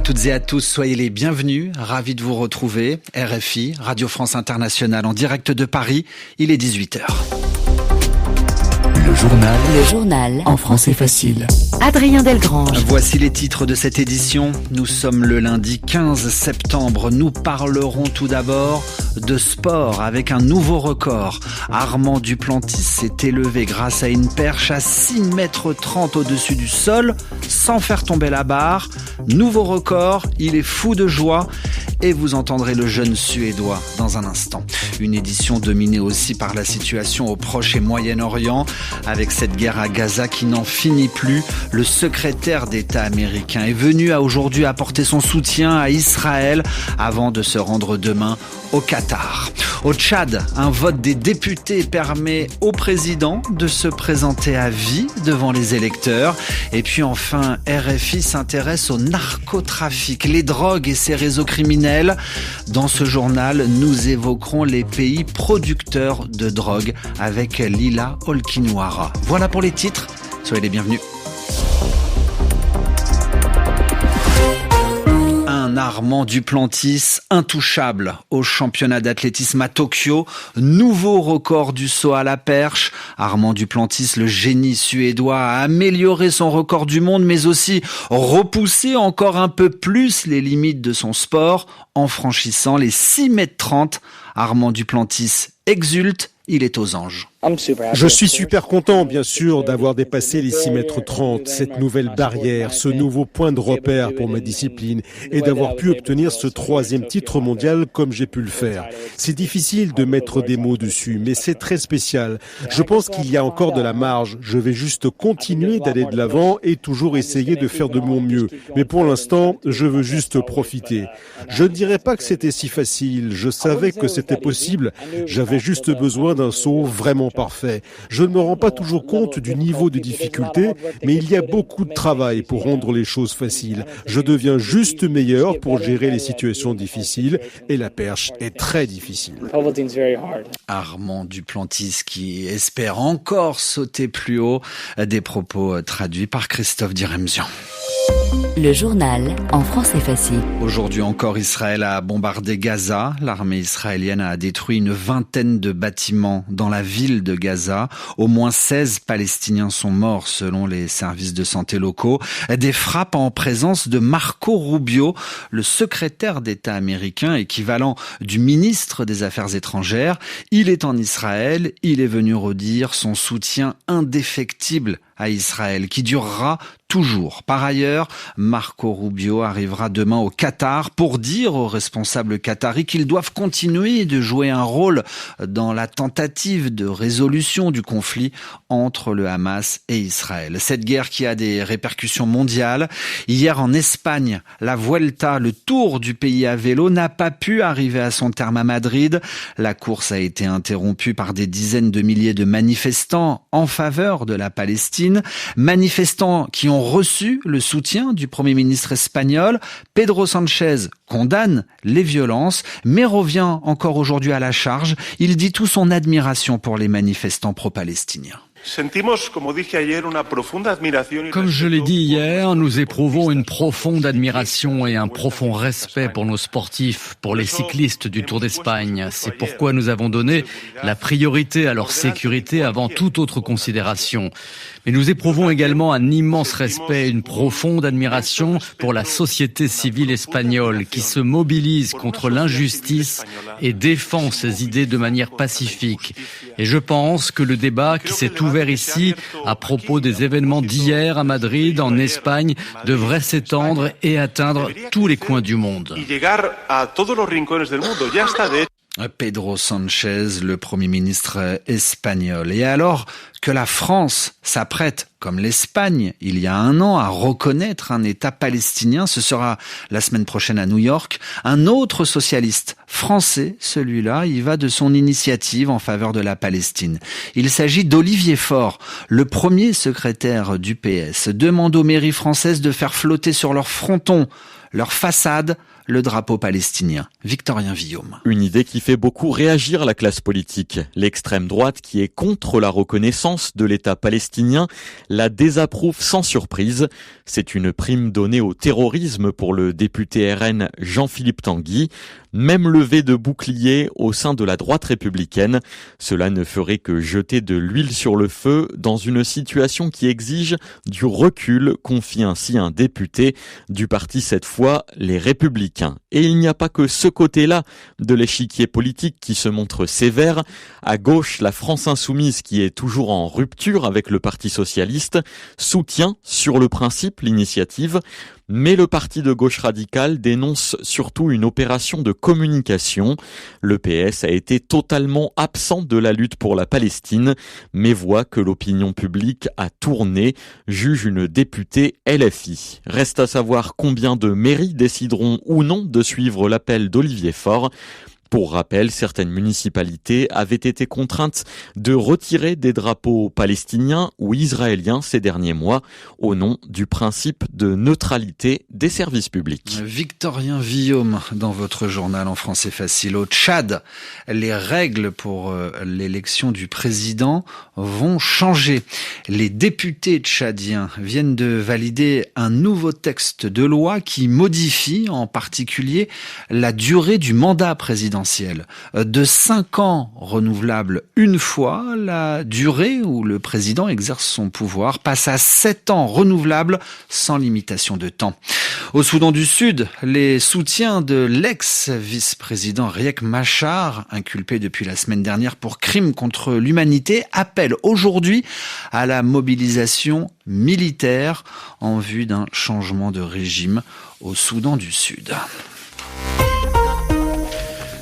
toutes et à tous, soyez les bienvenus, ravis de vous retrouver. RFI, Radio France Internationale en direct de Paris, il est 18h. Le journal en français facile. Adrien Delgrange. Voici les titres de cette édition. Nous sommes le lundi 15 septembre. Nous parlerons tout d'abord de sport avec un nouveau record. Armand Duplantis s'est élevé grâce à une perche à 6,30 mètres au-dessus du sol sans faire tomber la barre. Nouveau record, il est fou de joie. Et vous entendrez le jeune Suédois dans un instant. Une édition dominée aussi par la situation au Proche et Moyen-Orient, avec cette guerre à Gaza qui n'en finit plus. Le secrétaire d'État américain est venu aujourd'hui apporter son soutien à Israël avant de se rendre demain au Qatar. Au Tchad, un vote des députés permet au président de se présenter à vie devant les électeurs. Et puis enfin, RFI s'intéresse au narcotrafic, les drogues et ses réseaux criminels. Dans ce journal, nous évoquerons les pays producteurs de drogue avec Lila Olkinwara. Voilà pour les titres, soyez les bienvenus. Armand Duplantis, intouchable au championnat d'athlétisme à Tokyo. Nouveau record du saut à la perche. Armand Duplantis, le génie suédois, a amélioré son record du monde, mais aussi repoussé encore un peu plus les limites de son sport en franchissant les 6,30 mètres. Armand Duplantis exulte, il est aux anges. Je suis super content, bien sûr, d'avoir dépassé les 6,30 mètres, cette nouvelle barrière, ce nouveau point de repère pour ma discipline et d'avoir pu obtenir ce 3e titre mondial comme j'ai pu le faire. C'est difficile de mettre des mots dessus, mais c'est très spécial. Je pense qu'il y a encore de la marge. Je vais juste continuer d'aller de l'avant et toujours essayer de faire de mon mieux. Mais pour l'instant, je veux juste profiter. Je ne dirais pas que c'était si facile. Je savais que c'était possible. J'avais juste besoin d'un saut vraiment parfait. Je ne me rends pas toujours compte du niveau de difficulté, mais il y a beaucoup de travail pour rendre les choses faciles. Je deviens juste meilleur pour gérer les situations difficiles et la perche est très difficile. Armand Duplantis qui espère encore sauter plus haut. Des propos traduits par Christophe Diremzian. Le journal en français facile. Aujourd'hui encore, Israël a bombardé Gaza. L'armée israélienne a détruit une vingtaine de bâtiments dans la ville de Gaza. Au moins 16 Palestiniens sont morts selon les services de santé locaux. Des frappes en présence de Marco Rubio, le secrétaire d'État américain, équivalent du ministre des Affaires étrangères. Il est en Israël. Il est venu redire son soutien indéfectible à Israël, qui durera toujours. Par ailleurs, Marco Rubio arrivera demain au Qatar pour dire aux responsables qataris qu'ils doivent continuer de jouer un rôle dans la tentative de résolution du conflit entre le Hamas et Israël. Cette guerre qui a des répercussions mondiales. Hier en Espagne, la Vuelta, le tour du pays à vélo, n'a pas pu arriver à son terme à Madrid. La course a été interrompue par des dizaines de milliers de manifestants en faveur de la Palestine. Manifestants qui ont reçu le soutien du Premier ministre espagnol. Pedro Sánchez condamne les violences, mais revient encore aujourd'hui à la charge. Il dit tout son admiration pour les manifestants pro-palestiniens. Comme je l'ai dit hier, nous éprouvons une profonde admiration et un profond respect pour nos sportifs, pour les cyclistes du Tour d'Espagne. C'est pourquoi nous avons donné la priorité à leur sécurité avant toute autre considération. Mais nous éprouvons également un immense respect et une profonde admiration pour la société civile espagnole qui se mobilise contre l'injustice et défend ses idées de manière pacifique. Et je pense que le débat qui s'est ouvert ici à propos des événements d'hier à Madrid, en Espagne, devrait s'étendre et atteindre tous les coins du monde. Pedro Sánchez, le Premier ministre espagnol. Et alors que la France s'apprête, comme l'Espagne, il y a un an, à reconnaître un État palestinien, ce sera la semaine prochaine à New York, un autre socialiste français, celui-là, il va de son initiative en faveur de la Palestine. Il s'agit d'Olivier Faure, le premier secrétaire du PS, demande aux mairies françaises de faire flotter sur leur fronton, leur façade, le drapeau palestinien. Victorien Villaume. Une idée qui fait beaucoup réagir la classe politique. L'extrême droite, qui est contre la reconnaissance de l'État palestinien, la désapprouve sans surprise. C'est une prime donnée au terrorisme pour le député RN Jean-Philippe Tanguy. Même levée de bouclier au sein de la droite républicaine. Cela ne ferait que jeter de l'huile sur le feu dans une situation qui exige du recul, confie ainsi un député du parti cette fois, les Républicains. Et il n'y a pas que ce côté-là de l'échiquier politique qui se montre sévère. À gauche, la France insoumise, qui est toujours en rupture avec le Parti socialiste, soutient sur le principe l'initiative. Mais le parti de gauche radicale dénonce surtout une opération de communication. Le PS a été totalement absent de la lutte pour la Palestine, mais voit que l'opinion publique a tourné, juge une députée LFI. Reste à savoir combien de mairies décideront ou non de suivre l'appel d'Olivier Faure. Pour rappel, certaines municipalités avaient été contraintes de retirer des drapeaux palestiniens ou israéliens ces derniers mois au nom du principe de neutralité des services publics. Victorien Villaume dans votre journal en français facile. Au Tchad, les règles pour l'élection du président vont changer. Les députés tchadiens viennent de valider un nouveau texte de loi qui modifie en particulier la durée du mandat présidentiel. De 5 ans renouvelables une fois, la durée où le président exerce son pouvoir passe à 7 ans renouvelables sans limitation de temps. Au Soudan du Sud, les soutiens de l'ex-vice-président Riek Machar, inculpé depuis la semaine dernière pour crimes contre l'humanité, appellent aujourd'hui à la mobilisation militaire en vue d'un changement de régime au Soudan du Sud.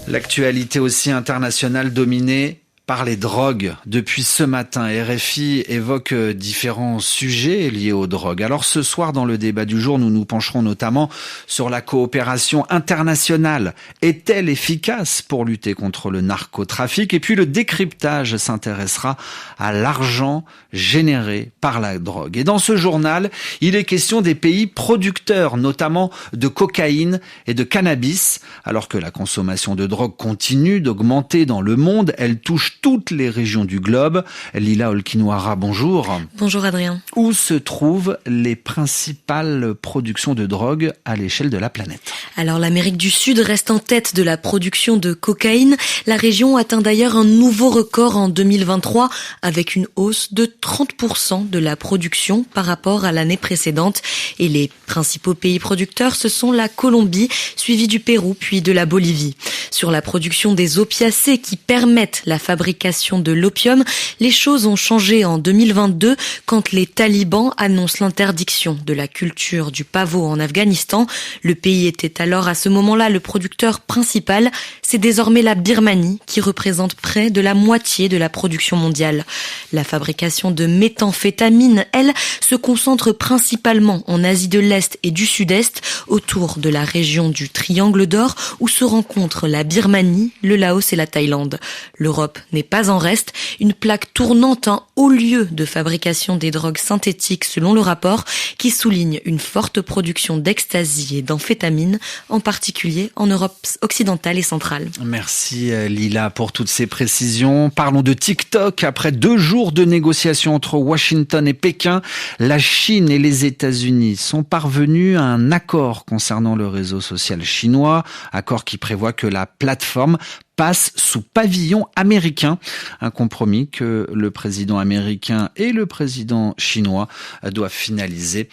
L'actualité aussi internationale dominée par les drogues. Depuis ce matin, RFI évoque différents sujets liés aux drogues. Alors ce soir, dans le débat du jour, nous nous pencherons notamment sur la coopération internationale. Est-elle efficace pour lutter contre le narcotrafic? Et puis le décryptage s'intéressera à l'argent généré par la drogue. Et dans ce journal, il est question des pays producteurs, notamment de cocaïne et de cannabis. Alors que la consommation de drogue continue d'augmenter dans le monde, elle touche toutes les régions du globe. Lila Olkinwara, bonjour. Bonjour Adrien. Où se trouvent les principales productions de drogue à l'échelle de la planète? Alors l'Amérique du Sud reste en tête de la production de cocaïne. La région atteint d'ailleurs un nouveau record en 2023 avec une hausse de 30% de la production par rapport à l'année précédente. Et les principaux pays producteurs, ce sont la Colombie, suivi du Pérou, puis de la Bolivie. Sur la production des opiacés qui permettent la fabrication de l'opium, les choses ont changé en 2022 quand les talibans annoncent l'interdiction de la culture du pavot en Afghanistan. Le pays était alors à ce moment-là le producteur principal. C'est désormais la Birmanie qui représente près de la moitié de la production mondiale. La fabrication de méthamphétamine, elle, se concentre principalement en Asie de l'Est et du Sud-Est, autour de la région du Triangle d'Or où se rencontrent la Birmanie, le Laos et la Thaïlande. L'Europe n'est pas en reste, une plaque tournante, un haut lieu de fabrication des drogues synthétiques selon le rapport, qui souligne une forte production d'ecstasy et d'amphétamines, en particulier en Europe occidentale et centrale. Merci Lila pour toutes ces précisions. Parlons de TikTok. Après 2 jours de négociations entre Washington et Pékin, la Chine et les États-Unis sont parvenus à un accord concernant le réseau social chinois, accord qui prévoit que la plateforme passe sous pavillon américain, un compromis que le président américain et le président chinois doivent finaliser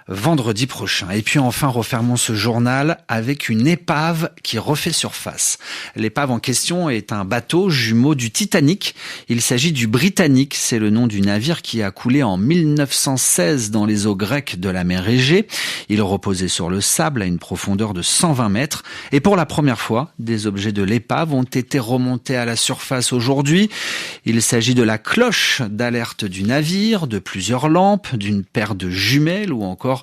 vendredi prochain. Et puis enfin, refermons ce journal avec une épave qui refait surface. L'épave en question est un bateau jumeau du Titanic. Il s'agit du Britannique, c'est le nom du navire qui a coulé en 1916 dans les eaux grecques de la mer Égée. Il reposait sur le sable à une profondeur de 120 mètres. Et pour la première fois, des objets de l'épave ont été remontés à la surface aujourd'hui. Il s'agit de la cloche d'alerte du navire, de plusieurs lampes, d'une paire de jumelles ou encore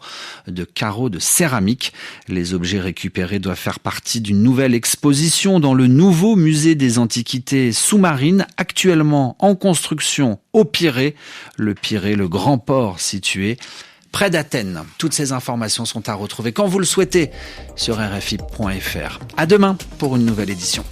de carreaux de céramique. Les objets récupérés doivent faire partie d'une nouvelle exposition dans le nouveau musée des antiquités sous-marines, actuellement en construction au Pirée. Le Pirée, le grand port situé près d'Athènes. Toutes ces informations sont à retrouver quand vous le souhaitez sur rfi.fr. À demain pour une nouvelle édition.